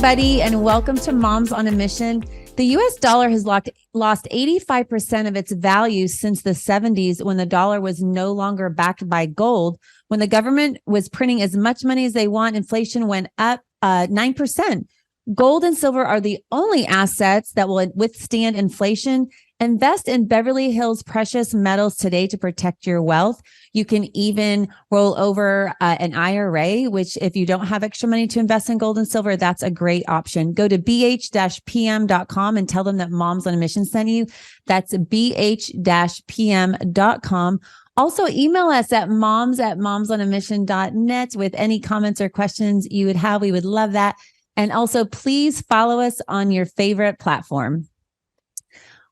everybody, and welcome to Moms on a Mission. The U.S. dollar has lost 85% of its value since the 70s, when the dollar was no longer backed by gold. When the government was printing as much money as they want, inflation went up 9%. Gold and silver are the only assets that will withstand inflation. Invest in Beverly Hills Precious Metals today to protect your wealth. You can even roll over an IRA, which if you don't have extra money to invest in gold and silver, that's a great option. Go to bh-pm.com and tell them that Moms on a Mission sent you. That's bh-pm.com. Also, email us at moms@momsonamission.net with any comments or questions you would have. We would love that. And also, please follow us on your favorite platform.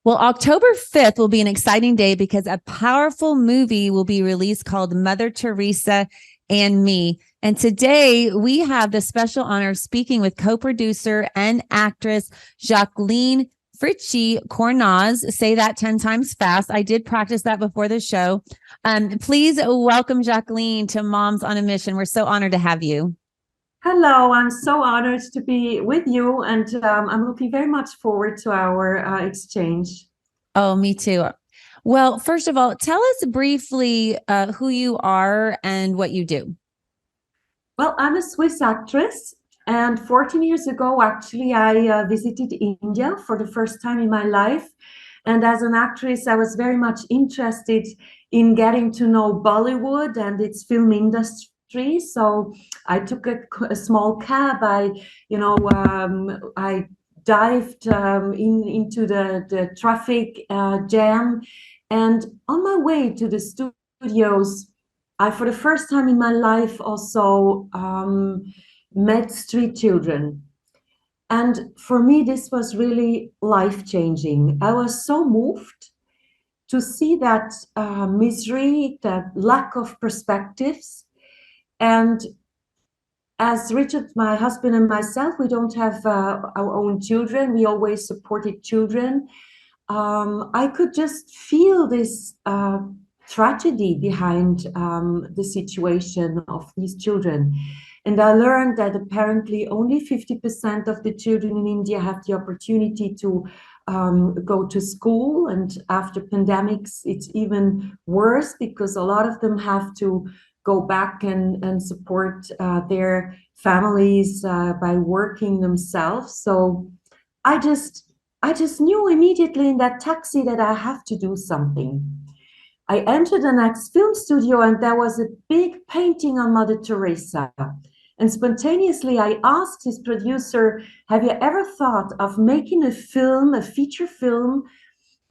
Well, October 5th will be an exciting day because a powerful movie will be released called Mother Teresa and Me. And today we have the special honor of speaking with co-producer and actress Jacqueline Fritschi-Cornaz. Say that 10 times fast. I did practice that before the show. Please welcome Jacqueline to Moms on a Mission. We're so honored to have you. Hello, I'm so honored to be with you, and I'm looking very much forward to our exchange. Oh, me too. Well, first of all, tell us briefly who you are and what you do. Well, I'm a Swiss actress, and 14 years ago, actually, I visited India for the first time in my life. And as an actress, I was very much interested in getting to know Bollywood and its film industry. So I took a small cab. I dived into the traffic jam, and on my way to the studios, I, for the first time in my life, also met street children. And for me, this was really life-changing. I was so moved to see that misery, that lack of perspectives. And as Richard, my husband, and myself, we don't have our own children. We always supported children. I could just feel this tragedy behind the situation of these children. And I learned that apparently only 50% of the children in India have the opportunity to go to school. And after pandemics, it's even worse because a lot of them have to go back and support their families by working themselves. So I just knew immediately in that taxi that I have to do something. I entered the next film studio, and there was a big painting on Mother Teresa. And spontaneously, I asked his producer, have you ever thought of making a film, a feature film,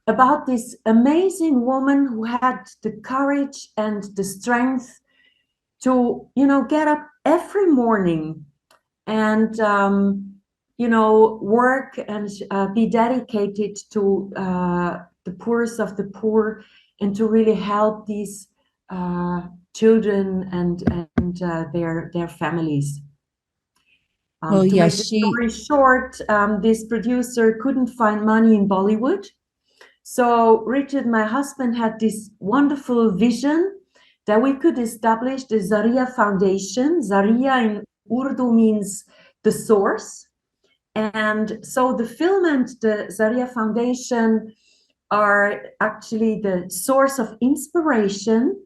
about this amazing woman who had the courage and the strength to, get up every morning and, work and be dedicated to the poorest of the poor, and to really help these children and their families. Well, to yes, make the story short, this producer couldn't find money in Bollywood. So Richard, my husband, had this wonderful vision that we could establish the Zaria Foundation. Zaria in Urdu means the source. And so the film and the Zaria Foundation are actually the source of inspiration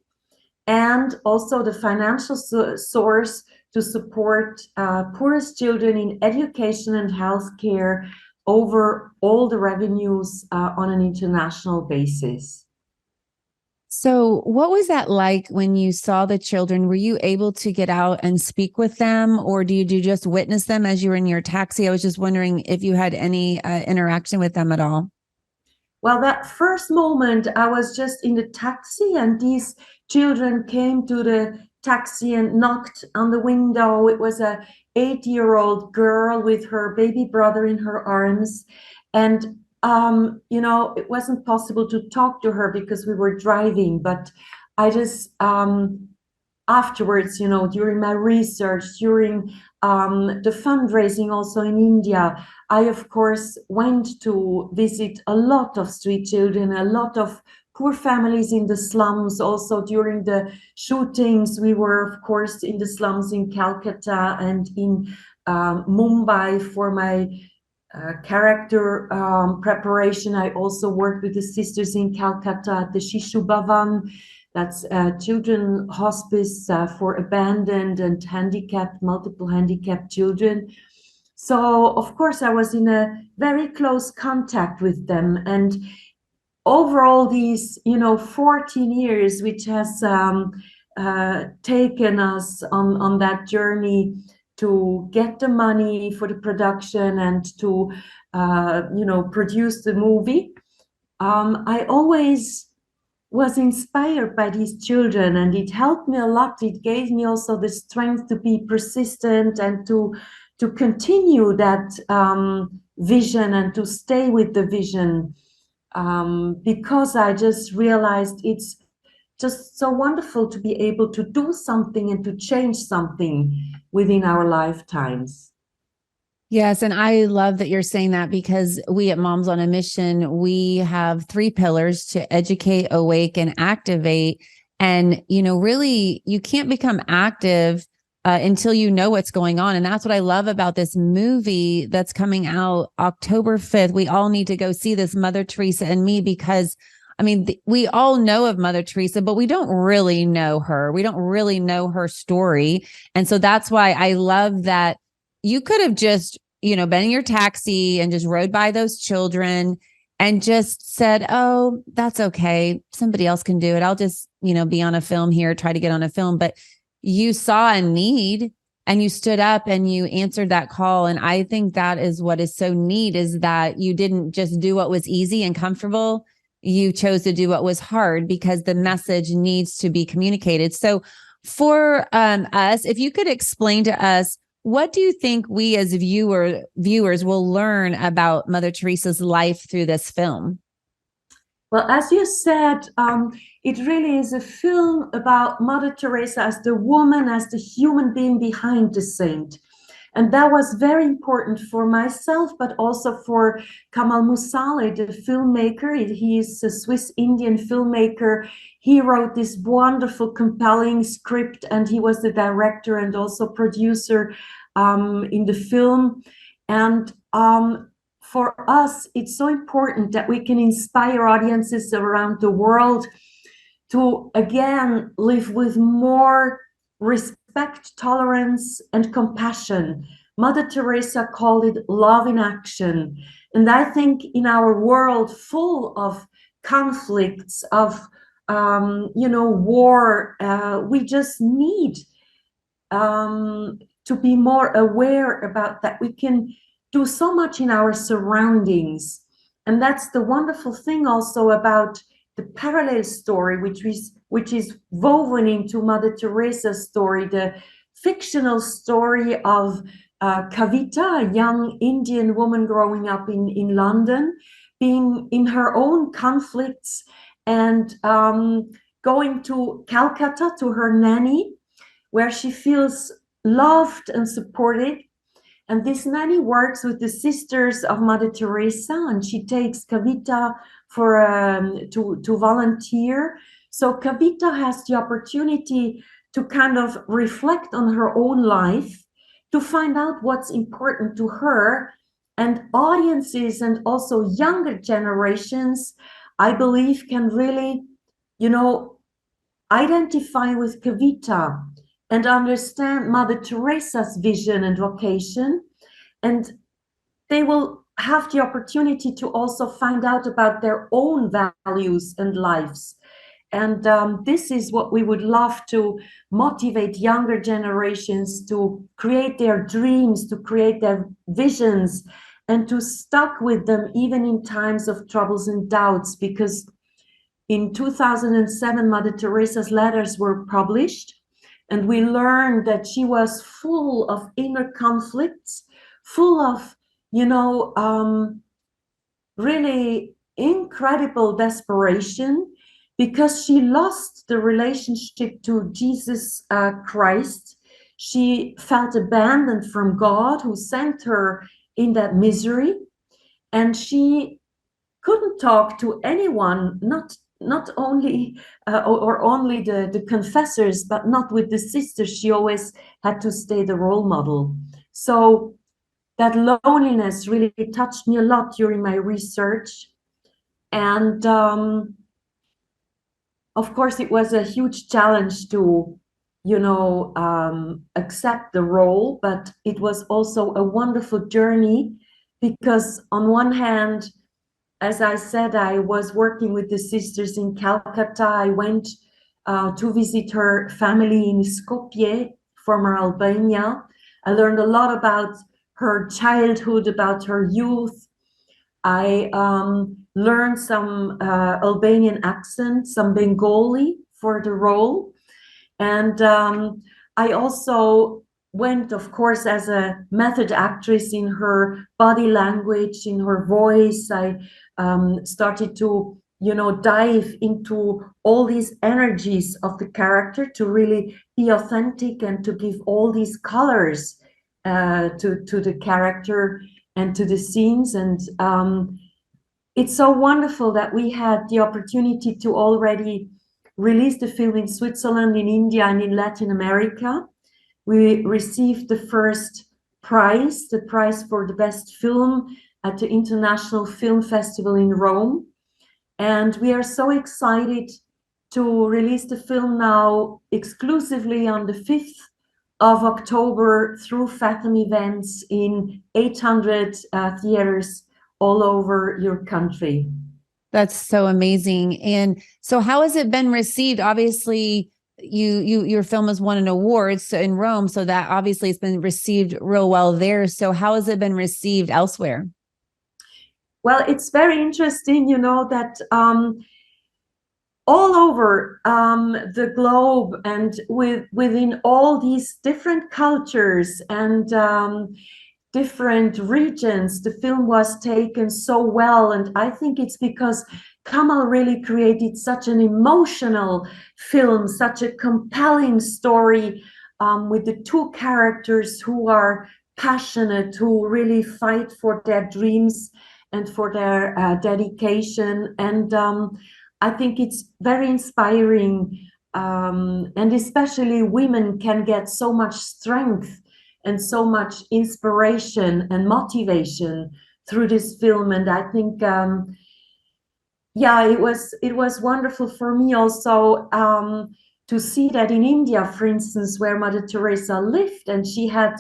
and also the financial source to support poorest children in education and healthcare over all the revenues on an international basis. So what was that like when you saw the children? Were you able to get out and speak with them, or did you just witness them as you were in your taxi? I was just wondering if you had any interaction with them at all. Well, that first moment, I was just in the taxi, and these children came to the taxi and knocked on the window. It was a 8-year-old girl with her baby brother in her arms. And it wasn't possible to talk to her because we were driving, but I just, afterwards, during my research, during the fundraising also in India, I, of course, went to visit a lot of street children, a lot of poor families in the slums. Also during the shootings, we were, of course, in the slums in Calcutta and in Mumbai for my character preparation. I also worked with the sisters in Calcutta at the Shishu Bhavan. That's children hospice for abandoned and handicapped, multiple handicapped children. So of course I was in a very close contact with them, and overall these 14 years which has taken us on that journey to get the money for the production and to produce the movie. I always was inspired by these children, and it helped me a lot. It gave me also the strength to be persistent and to continue that vision and to stay with the vision, because I just realized it's just so wonderful to be able to do something and to change something within our lifetimes. Yes. And I love that you're saying that, because we at Moms on a Mission, we have 3 pillars: to educate, awake, and activate. And, really, you can't become active until you know what's going on. And that's what I love about this movie that's coming out October 5th. We all need to go see this, Mother Teresa and Me, because we all know of Mother Teresa, but we don't really know her. We don't really know her story. And so that's why I love that you could have just, been in your taxi and just rode by those children and just said, oh, that's okay, somebody else can do it. I'll just, be on a film here, try to get on a film. But you saw a need and you stood up and you answered that call. And I think that is what is so neat, is that you didn't just do what was easy and comfortable. You chose to do what was hard, because the message needs to be communicated. So for us, if you could explain to us, what do you think we as viewers will learn about Mother Teresa's life through this film? Well, as you said, it really is a film about Mother Teresa as the woman, as the human being behind the saint. And that was very important for myself, but also for Kamal Moussaleh, the filmmaker. He is a Swiss-Indian filmmaker. He wrote this wonderful, compelling script, and he was the director and also producer in the film. And for us, it's so important that we can inspire audiences around the world to, again, live with more respect, tolerance, and compassion. Mother Teresa called it love in action. And I think in our world full of conflicts, of war, we just need to be more aware about that. We can do so much in our surroundings. And that's the wonderful thing also about the parallel story, which is woven into Mother Teresa's story, the fictional story of Kavita, a young Indian woman growing up in London, being in her own conflicts and going to Calcutta to her nanny, where she feels loved and supported. And this nanny works with the sisters of Mother Teresa, and she takes Kavita to volunteer. So Kavita has the opportunity to kind of reflect on her own life, to find out what's important to her. And audiences and also younger generations, I believe, can really, identify with Kavita and understand Mother Teresa's vision and vocation. And they will have the opportunity to also find out about their own values and lives. And this is what we would love to motivate younger generations to create their dreams, to create their visions, and to stuck with them even in times of troubles and doubts. Because in 2007, Mother Teresa's letters were published, and we learned that she was full of inner conflicts, full of, really incredible desperation, because she lost the relationship to Jesus Christ. She felt abandoned from God, who sent her in that misery, and she couldn't talk to anyone, not only or only the confessors, but not with the sisters. She always had to stay the role model. So that loneliness really touched me a lot during my research. And of course, it was a huge challenge to, accept the role, but it was also a wonderful journey because on one hand, as I said, I was working with the sisters in Calcutta. I went to visit her family in Skopje, former Albania. I learned a lot about her childhood, about her youth. I learned some Albanian accent, some Bengali for the role. And I also went, of course, as a method actress in her body language, in her voice. I started to, dive into all these energies of the character to really be authentic and to give all these colors to the character and to the scenes. And it's so wonderful that we had the opportunity to already release the film in Switzerland, in India, and in Latin America. We received the first prize, the prize for the best film at the International Film Festival in Rome. And we are so excited to release the film now exclusively on the 5th of October through Fathom Events in 800 theaters all over your country. That's so amazing. And so how has it been received? Obviously, your film has won an award in Rome, so that obviously it's been received real well there. So how has it been received elsewhere? Well, it's very interesting, that all over the globe and within all these different cultures and different regions, the film was taken so well. And I think it's because Kamal really created such an emotional film, such a compelling story with the two characters who are passionate, who really fight for their dreams and for their dedication. And I think it's very inspiring. And especially women can get so much strength and so much inspiration and motivation through this film. And I think, yeah, it was wonderful for me also to see that in India, for instance, where Mother Teresa lived, and she had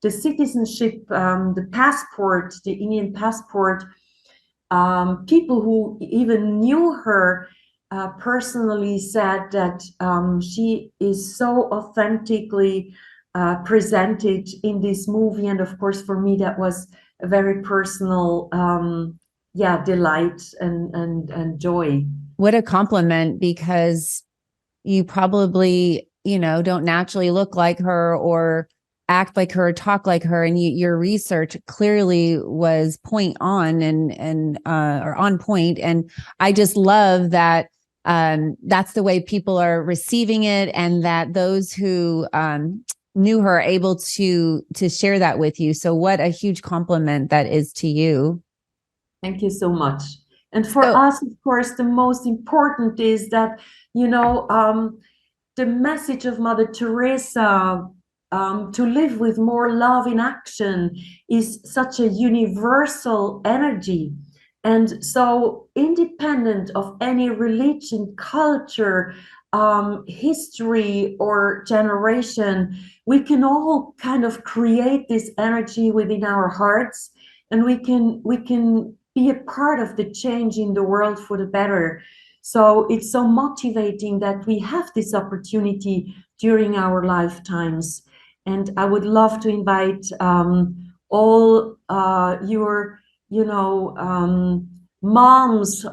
the citizenship, the passport, the Indian passport. People who even knew her personally said that she is so authentically presented in this movie. And of course, for me, that was a very personal, delight and joy. What a compliment, because you probably, don't naturally look like her or act like her, talk like her, and your research clearly was point on or on point. And I just love that that's the way people are receiving it, and that those who knew her are able to share that with you. So what a huge compliment that is to you. Thank you so much. And for us, of course, the most important is that, the message of Mother Teresa, to live with more love in action, is such a universal energy. And so independent of any religion, culture, history, or generation, we can all kind of create this energy within our hearts, and we can be a part of the change in the world for the better. So it's so motivating that we have this opportunity during our lifetimes. And I would love to invite all your, moms to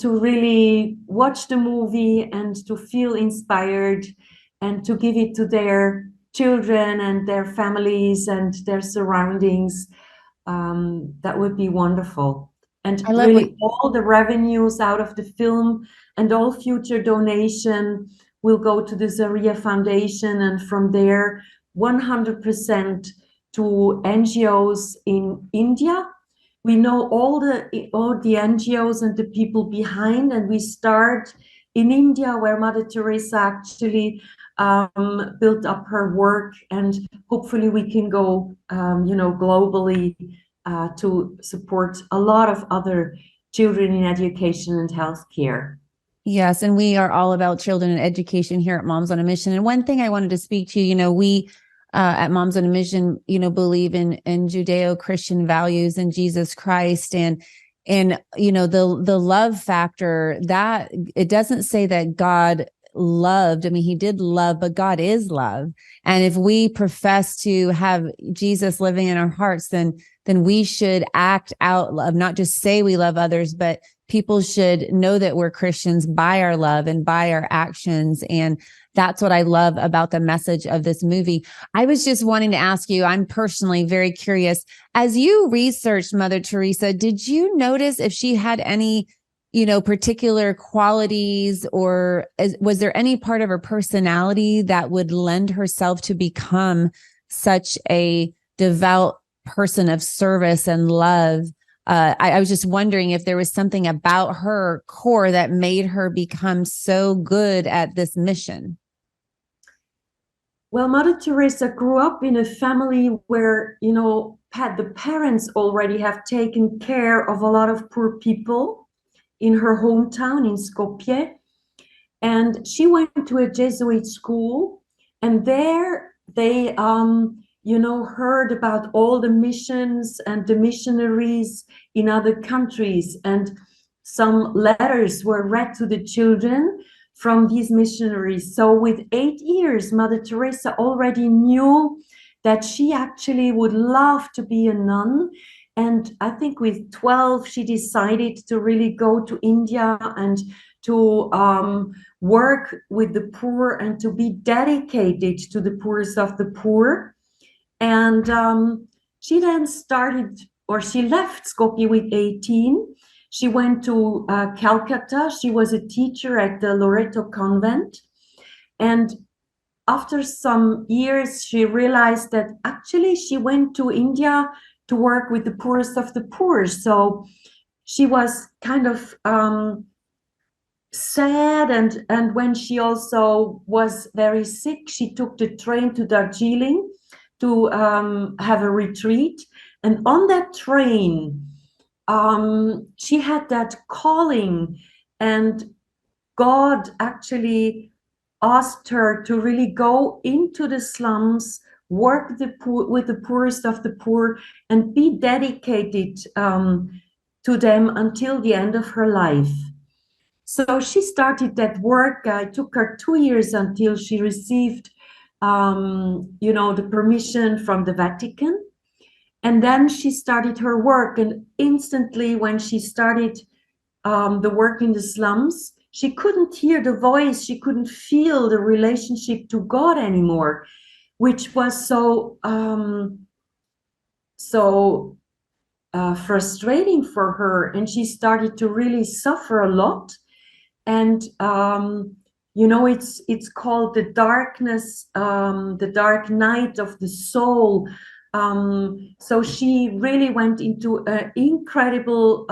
really watch the movie and to feel inspired and to give it to their children and their families and their surroundings. That would be wonderful. And really all the revenues out of the film and all future donation will go to the Zaria Foundation, and from there 100% to NGOs in India. We know all the NGOs and the people behind, and we start in India, where Mother Teresa actually built up her work, and hopefully we can go, globally to support a lot of other children in education and healthcare. Yes, and we are all about children and education here at Moms on a Mission. And one thing I wanted to speak to, we at Moms on a Mission, believe in Judeo-Christian values and Jesus Christ, and the love factor, that it doesn't say that God loved. I mean, he did love, but God is love. And if we profess to have Jesus living in our hearts, then we should act out love, not just say we love others, but people should know that we're Christians by our love and by our actions. And that's what I love about the message of this movie. I was just wanting to ask you, I'm personally very curious, as you researched Mother Teresa, did you notice if she had any, particular qualities, or was there any part of her personality that would lend herself to become such a devout person of service and love? I was just wondering if there was something about her core that made her become so good at this mission. Well, Mother Teresa grew up in a family where, the parents already have taken care of a lot of poor people in her hometown in Skopje. And she went to a Jesuit school, and there they, heard about all the missions and the missionaries in other countries. And some letters were read to the children from these missionaries. So with 8 years, Mother Teresa already knew that she actually would love to be a nun. And I think with 12, she decided to really go to India and to work with the poor and to be dedicated to the poorest of the poor. And she then she left Skopje with 18. She went to Calcutta. She was a teacher at the Loreto convent. And after some years, she realized that actually she went to India to work with the poorest of the poor. So she was kind of sad, and when she also was very sick, she took the train to Darjeeling to have a retreat. And on that train, she had that calling, and God actually asked her to really go into the slums, work with the poorest of the poor, and be dedicated to them until the end of her life. So she started that work. It took her 2 years until she received, the permission from the Vatican. And then she started her work. And instantly, when she started the work in the slums, she couldn't hear the voice. She couldn't feel the relationship to God anymore, which was so frustrating for her. And she started to really suffer a lot. And it's called the darkness, the dark night of the soul. So she really went into an incredible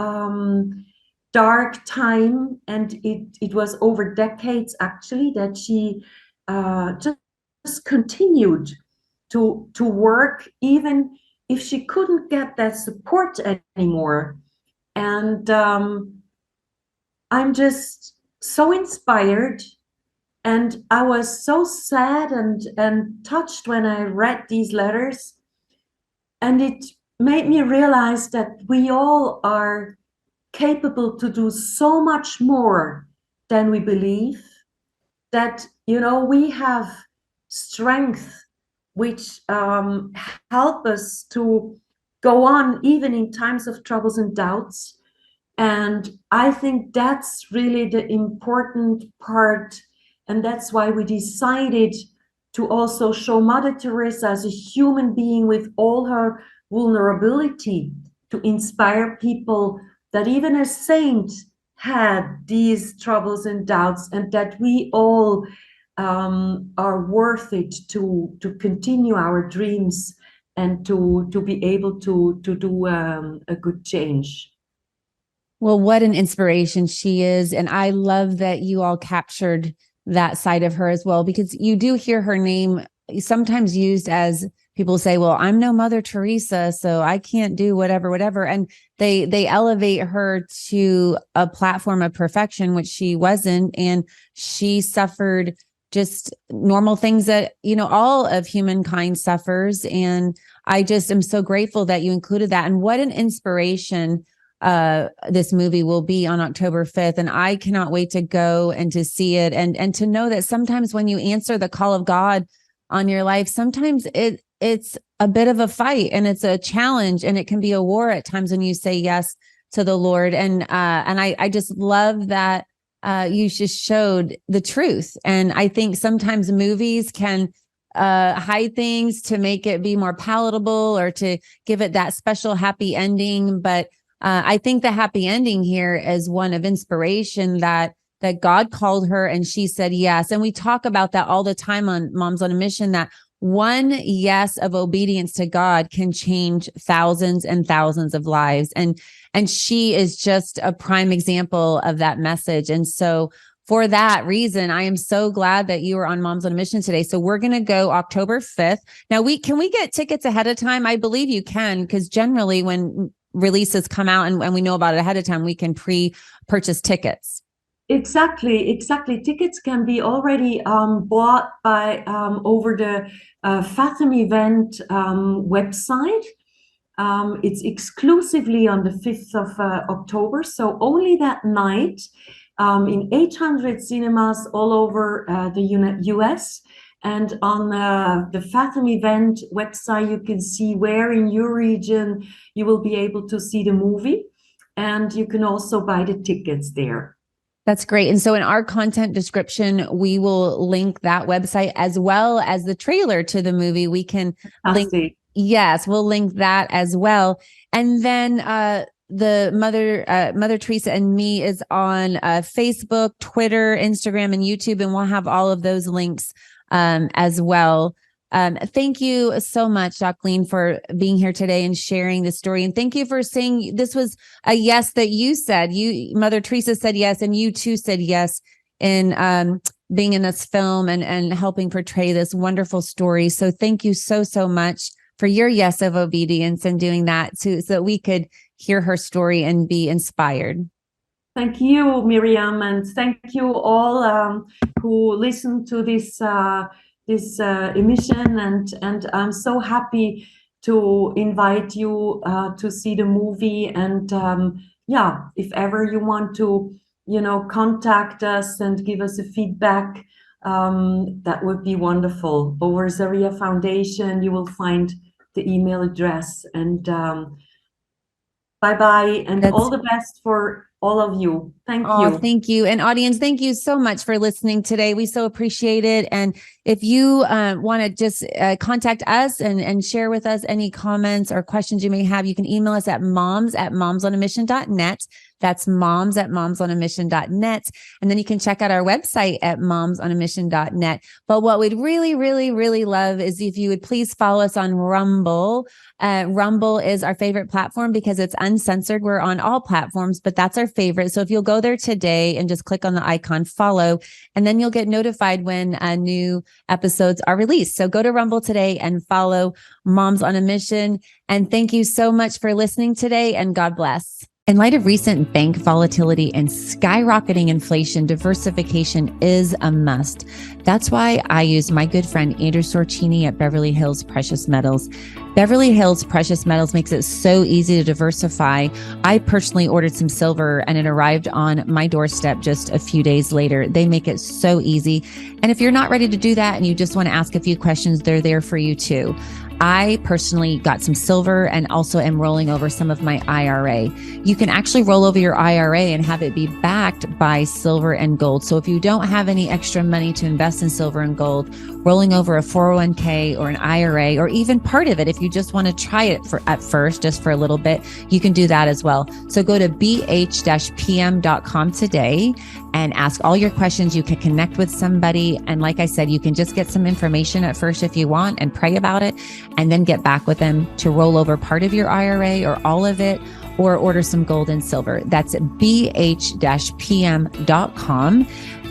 dark time, and it was over decades actually that she just continued to work, even if she couldn't get that support anymore. And I'm just so inspired, and I was so sad and touched when I read these letters, and it made me realize that we all are capable to do so much more than we believe, that we have strength which help us to go on even in times of troubles and doubts. And I think that's really the important part. And that's why we decided to also show Mother Teresa as a human being with all her vulnerability, to inspire people that even a saint had these troubles and doubts, and that we all are worth it to continue our dreams and to be able to do a good change. Well, what an inspiration she is. And I love that you all captured that side of her as well, because you do hear her name sometimes used as people say, well, I'm no Mother Teresa, so I can't do whatever. And they elevate her to a platform of perfection, which she wasn't. And she suffered just normal things that, all of humankind suffers. And I just am so grateful that you included that. And what an inspiration this movie will be on October 5th. And I cannot wait to go and to see it and to know that sometimes when you answer the call of God on your life, sometimes it's a bit of a fight and it's a challenge, and it can be a war at times when you say yes to the Lord. And I just love that you just showed the truth. And I think sometimes movies can hide things to make it be more palatable or to give it that special happy ending. But I think the happy ending here is one of inspiration that God called her and she said yes. And we talk about that all the time on Moms on a Mission, that one yes of obedience to God can change thousands and thousands of lives. And she is just a prime example of that message. And so for that reason, I am so glad that you are on Moms on a Mission today. So we're going to go October 5th. Now, can we get tickets ahead of time? I believe you can, because generally when releases come out and we know about it ahead of time, we can pre-purchase tickets. Exactly. Tickets can be already bought by over the Fathom event website. It's exclusively on the 5th of October, so only that night in 800 cinemas all over the US. And on the Fathom event website, you can see where in your region you will be able to see the movie. And you can also buy the tickets there. That's great. And so in our content description, we will link that website as well as the trailer to the movie. We can link. Yes, we'll link that as well. And then the Mother Teresa and Me is on Facebook, Twitter, Instagram, and YouTube. And we'll have all of those links as well. Thank you so much, Jacqueline, for being here today and sharing the story. And thank you for saying this was a yes that you said. Mother Teresa said yes, and you too said yes in being in this film and helping portray this wonderful story. So thank you so much for your yes of obedience and doing that so that we could hear her story and be inspired. Thank you, Miriam, and thank you all who listened to this emission, and I'm so happy to invite you to see the movie. And if ever you want to contact us and give us a feedback, that would be wonderful. Over Zaria Foundation you will find the email address. And bye and all the best for all of you. Thank you. Thank you. And audience, thank you so much for listening today. We so appreciate it. And if you want to just contact us and share with us any comments or questions you may have, you can email us at moms@momsonamission.net. That's moms@momsonamission.net. And then you can check out our website at momsonamission.net. But what we'd really love is if you would please follow us on Rumble. Rumble is our favorite platform because it's uncensored. We're on all platforms, but that's our favorite. So if you'll go there today and just click on the icon follow, and then you'll get notified when new episodes are released. So go to Rumble today and follow Moms on a Mission. And thank you so much for listening today, and God bless. In light of recent bank volatility and skyrocketing inflation, diversification is a must. That's why I use my good friend Andrew Sorcini at Beverly Hills Precious Metals. Beverly Hills Precious Metals makes it so easy to diversify. I personally ordered some silver and it arrived on my doorstep just a few days later. They make it so easy. And if you're not ready to do that and you just want to ask a few questions, they're there for you too. I personally got some silver and also am rolling over some of my IRA. You can actually roll over your IRA and have it be backed by silver and gold. So if you don't have any extra money to invest in silver and gold, rolling over a 401k or an IRA, or even part of it, if you just want to try it at first, just for a little bit, you can do that as well. So go to bh-pm.com today and ask all your questions. You can connect with somebody. And like I said, you can just get some information at first if you want and pray about it, and then get back with them to roll over part of your IRA or all of it, or order some gold and silver. That's bh-pm.com.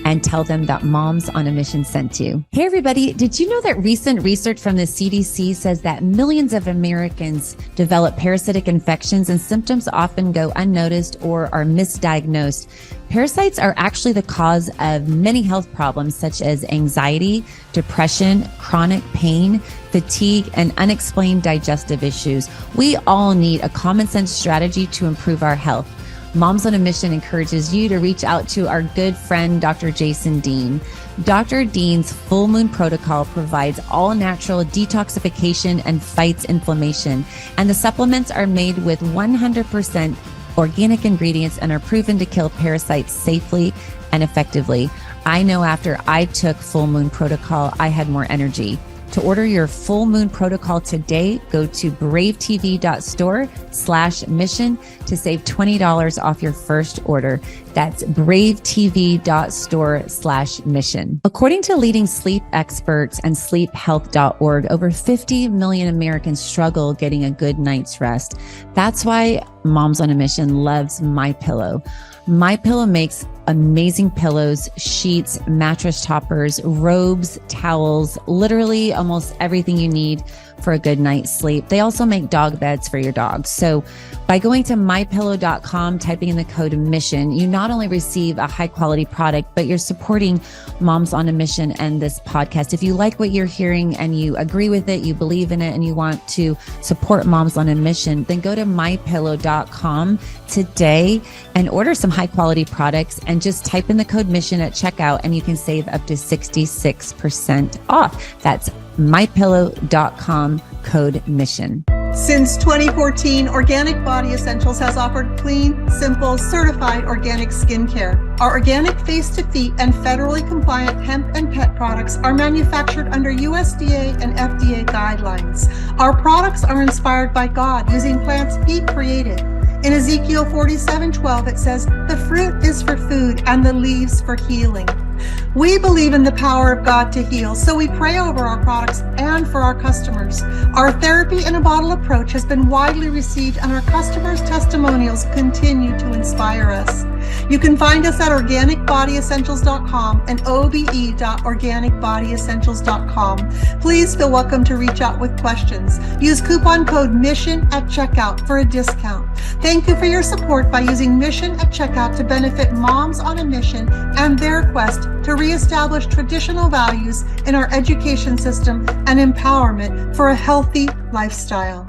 and tell them that Moms on a Mission sent you. Hey, everybody. Did you know that recent research from the CDC says that millions of Americans develop parasitic infections and symptoms often go unnoticed or are misdiagnosed? Parasites are actually the cause of many health problems such as anxiety, depression, chronic pain, fatigue, and unexplained digestive issues. We all need a common sense strategy to improve our health. Moms on a Mission encourages you to reach out to our good friend, Dr. Jason Dean. Dr. Dean's Full Moon Protocol provides all natural detoxification and fights inflammation. And the supplements are made with 100% organic ingredients and are proven to kill parasites safely and effectively. I know after I took Full Moon Protocol, I had more energy. To order your Full Moon Protocol today, go to bravetv.store/mission to save $20 off your first order. That's bravetv.store/mission. According to leading sleep experts and sleephealth.org, over 50 million Americans struggle getting a good night's rest. That's why Moms on a Mission loves MyPillow. MyPillow makes amazing pillows, sheets, mattress toppers, robes, towels, literally almost everything you need for a good night's sleep. They also make dog beds for your dogs. So by going to mypillow.com, typing in the code MISSION, you not only receive a high quality product, but you're supporting Moms on a Mission and this podcast. If you like what you're hearing and you agree with it, you believe in it, and you want to support Moms on a Mission, then go to mypillow.com today and order some high quality products and just type in the code MISSION at checkout and you can save up to 66% off. That's mypillow.com, code MISSION. Since 2014, Organic Body Essentials has offered clean, simple, certified organic skincare. Our organic face-to-feet and federally compliant hemp and pet products are manufactured under USDA and FDA guidelines. Our products are inspired by God using plants He created. In Ezekiel 47:12, it says, "The fruit is for food and the leaves for healing." We believe in the power of God to heal, so we pray over our products and for our customers. Our therapy in a bottle approach has been widely received, and our customers' testimonials continue to inspire us. You can find us at organicbodyessentials.com and obe.organicbodyessentials.com. Please feel welcome to reach out with questions. Use coupon code MISSION at checkout for a discount. Thank you for your support by using MISSION at checkout to benefit Moms on a Mission and their quest to reestablish traditional values in our education system and empowerment for a healthy lifestyle.